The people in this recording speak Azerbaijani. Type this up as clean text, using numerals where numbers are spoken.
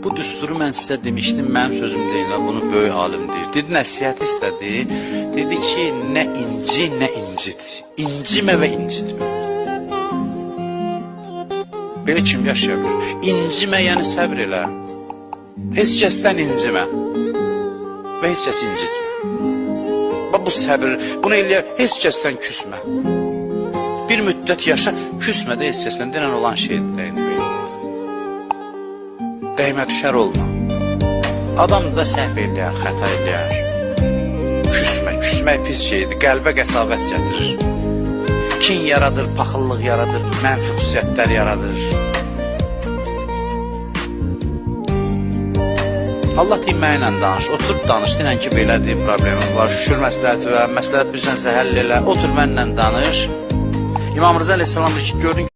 Bu düsturu mən sizə demişdim, mənim sözüm deyil, bunu böyük alim deyir. Dedi, nəsihət istədi. Dedi ki, nə inci, nə incit. İncimə və incitmə. Belə kim yaşaya bilir? İncimə, yəni səbr elə. Heç kəsdən incimə. Və heç kəsi incitmə. Bu səbir, bunu eləyə, heç kəsdən küsmə. Bir müddət yaşa, küsmə də heç kəsdən denən olan şeydir də indi belə olur. Dəymə düşər olma. Adam da səhv eləyər, xəta eləyər. Küsmək pis şeydir, qəlbə qəsavət gətirir. Kin yaradır, paxıllıq yaradır, mənfi xüsusiyyətlər yaradır. Allah dinməklə danış, oturub danış, dinən ki, belədir, problemim var, şükür məsləhəti və məsləhət bizcənsə həll elə, otur mənlə danış. İmam Rıza Aleyhisselam ki, gördün